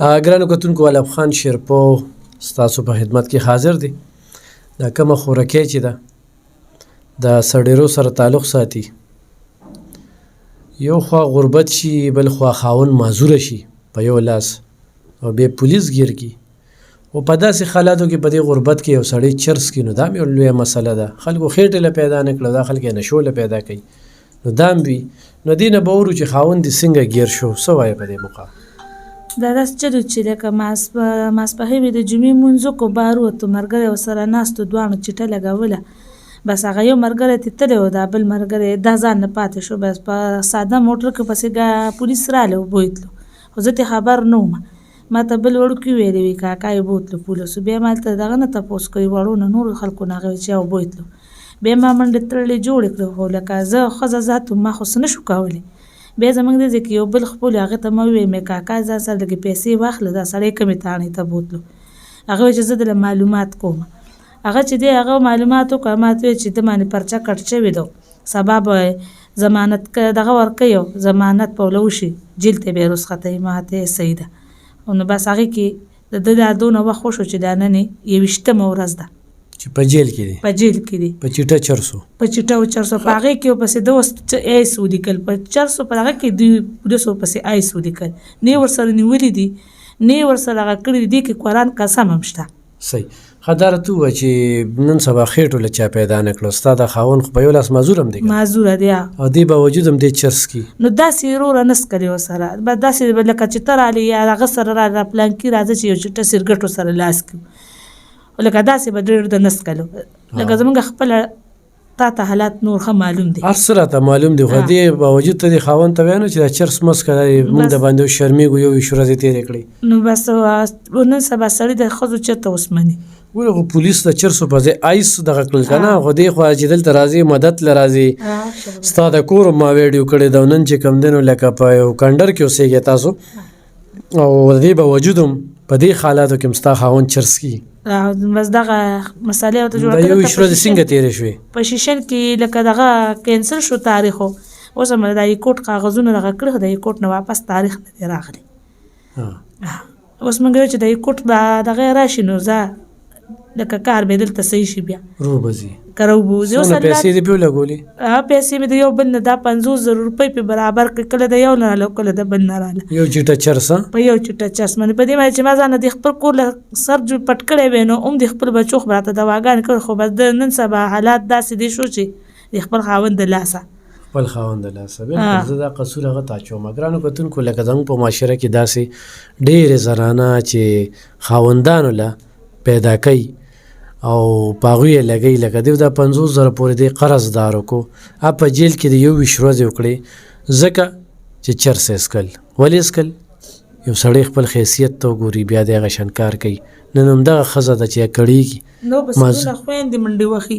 ګرانو کتونکو علم خان شیرپو ستاسو په خدمت کې حاضر دی. دا کومه خوراکۍ چې ده د سړیرو سره تعلق ساتي، یو خوا غربت شي بل خوا خاوند معذوره شي په یو لاس او بیا پولیس ګیر کی، او په داسې حالاتو کې په دې غربت کې یو سړی چرس کی، نو دا هم یو لویه مسله ده. خلکو خېټې له پیدا نه کړه، دا خلک یې نشو له پیدا کوي، نو دا هم وي. نو دې نه به اورو چې خاوند دې څنګه ګیر شو، څه وایه په دې مقام؟ دا داسې چلو چې لکه ماسپښین مې د جمعې لمونځ وکړو، بهر ووتو، ملګری ورسره ناست و، دواړو چټه لګوله. بس هغه یو ملګری تللی و، دا بل ملګری دا ځان نه پاتې شو. بس په ساده موټر کې پسې پولیس راغله، وبوتلو، خو زه ترې خبر نه وم. ما ته بل وړوکي ویلې وي کاکا یې بوتلو پولیسو. بیا ما هلته دغه نه تپوس کوي وړو نه نورو خلکو نه، هغه ویل چې وبوتلو. بیا ما منډې تړلې جوړې کړې، خو لکه زه ښځه ذات وم، ما خو څه نه شو کولی. بیا زموږ دې ځای کې یو بل خپل هغه ته ما وویل مې کاکا ځان سره لږې پیسې واخله، دا سړی کومې تاڼې ته بوتلو. هغه ویل چې زه دله معلومات کوم. هغه چې دی هغه معلومات وکړه، ما ته ویل چې ده باندې پرچه کټ شوې ده، سبا به ضمانت دغه ورکوي او ضمانت به له وشي، جیل ته به یې رسختوي. ما ته ویل صحیح ده. نو بس هغې کې د ده دا دونه وخت وشو چې دا نن 21مه ورځ ده چې په جیل کې دی. په جیل کې دی، په چټه چرسو، په چټه او چرسو. په هغې کې پسې ده اوس ایس ولیکل، په چرسو په هغه کې دوی پولیسو پسې ایس ولیکل، نه یې ورسره نیولي دي، نه یې ورسره هغه کړي دي. دې کې قرآن قسم هم شته. صحیح. ښه دا راته ووایه چې نن سبا خېټو له چا پیدا نه کړو، ستا د خاوند خو په یو لاس معذور هم دی، معذوره دی، او دې باوجود هم دې چرس کی. نو داسې وروره نه څکلې ورسره، بس داسې لکه چې ته رالې یا هغه سره راله پلانکي راځه چې یو چټه سرګټو سره لاس کړو، لکه داسې به ډېر د نه څکلو. لکه زموږ خپله تا ته حالات نور ښه معلوم دي، هر څه راته معلوم دي، خو دې باوجود ته دې خاوند ته ویانو چې دا چرس مه څکه، موږ د باندې شرمېږو، یو 20 ورځې تېرې کړې. نو بس نن سبا سړي د ښځو چېرته اوس مني. ګوره خو پولیس د چرسو په ځای آیس دغه کړل که نه، خو دې خوا چې دلته راځي مدد له راځي. ستا د کور ما ویډیو کړی ده، نن چې کوم دی نو لکه په یو کنډر کې اوسېږئ تاسو، او د دې باوجود هم په دې حالاتو کې هم ستا خاوند چرس کي. بس دغه مسالې ورته جوړه کړه. دا 21 ورځې څنګه تېرې شوې؟ په شیشن کې لکه دغه کینسل شو تاریخ، اوس هم د هایکورټ کاغذونه دغه کړي، د هایکورټ نه واپس تاریخ نه دی راغلی. اوس موږ ویل چې د هایکورټ دغه راشي، نو زه لکه کار به دلته صحیح شي، بیا روبځي که راوبوځي. اوس پیسې دې پې ولګولې؟ پیسې مې د یو بل نه دا 50,000 روپۍ پې برابر کړې، کله د یو نه راله کله د بل نه راله. یو چټه چرس؟ په یو چټه چرس باندې، په دې باندې چې ما ځان د خپل کور له سر پټ کړی وی، نو هم د خپل بچو خو راته دواګانې کړې، خو بس د نن سبا حالات داسې دي شو چې د خپل خاوند د لاسه خپل خاوند د لاسه. بلکل زه دا قصور هغه ته اچوم. ګرانو کتونکو، لکه زموږ په معاشره کې داسې ډېرې زنانه چې خاوندانو له پیدا کوي او په هغوی یې لګوي، لکه دوی دا 50,000 پورې دی قرض دار وکړو، په جیل کې د 21 ورځې وکړې، ځکه چې چرس یې څکل. ولې څکل؟ یو سړی خپل حیثیت ته وګوري، بیا د هغه شان کار کوي. نن همدغه ښځه ده چې کړېږي، نو بس ټوله خویندې منډې وهي،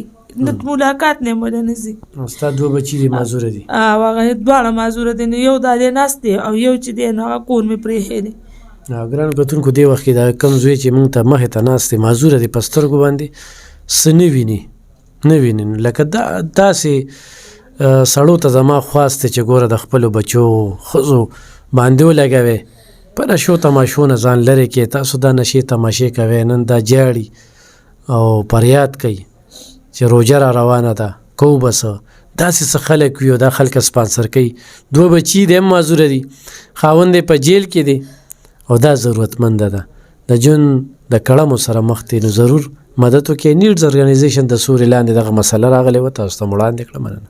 ملاقات نه موله نه ځي. ستا 2 بچي دي معذوره دي؟ هغه دواړه معذوره دي، یو دا دی ناست دی او یو چې دی نو هغه کور مې پرېښی دی. ګرانو کتونکو، دې وخت کې دا کوم زوی چې موږ ته مخې ته ناست دی معذوره دی، په سترګو باندې څه نه ویني، نه ویني. نو لکه داسې سړو ته زما خواست دی چې ګوره د خپلو بچو ښځو باندې ولګوئ، په نشو تماشو نه ځان لرې کړئ. تاسو دا نشې تماشې کوئ، نن دا جاړي او فریاد کوي چې روژه را روانه ده، کوو به څه. داسې څه خلک وي او دا خلک سپانسر کوي. 2 بچي دي هم معذوره دي، خاوند یې په جیل کې دی، او دا ضرورتمنده ده، د ژوند د کړمو سره مخ دی، نو ضرور مدد وکړئ. نیډز ارګنایزیشن د سوري لاندې دغه مسله راغلې وه، تاسو ته مو وړاندې کړه. مننه.